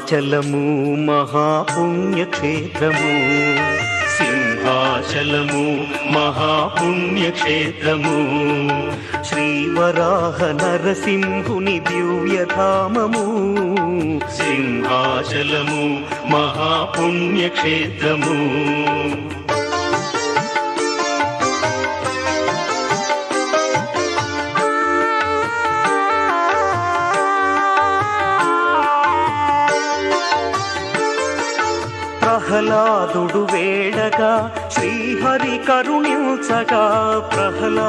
సింహాచలము మహాపుణ్యక్షేత్రము, సింహాచలము మహాపుణ్యక్షేత్రము, శ్రీవరాహ నరసింహుని దివ్యధామము, సింహాచలము మహాపుణ్యక్షేత్రము. ప్రహ్లాదుడు వేడగా శ్రీహరి కరుణించగా,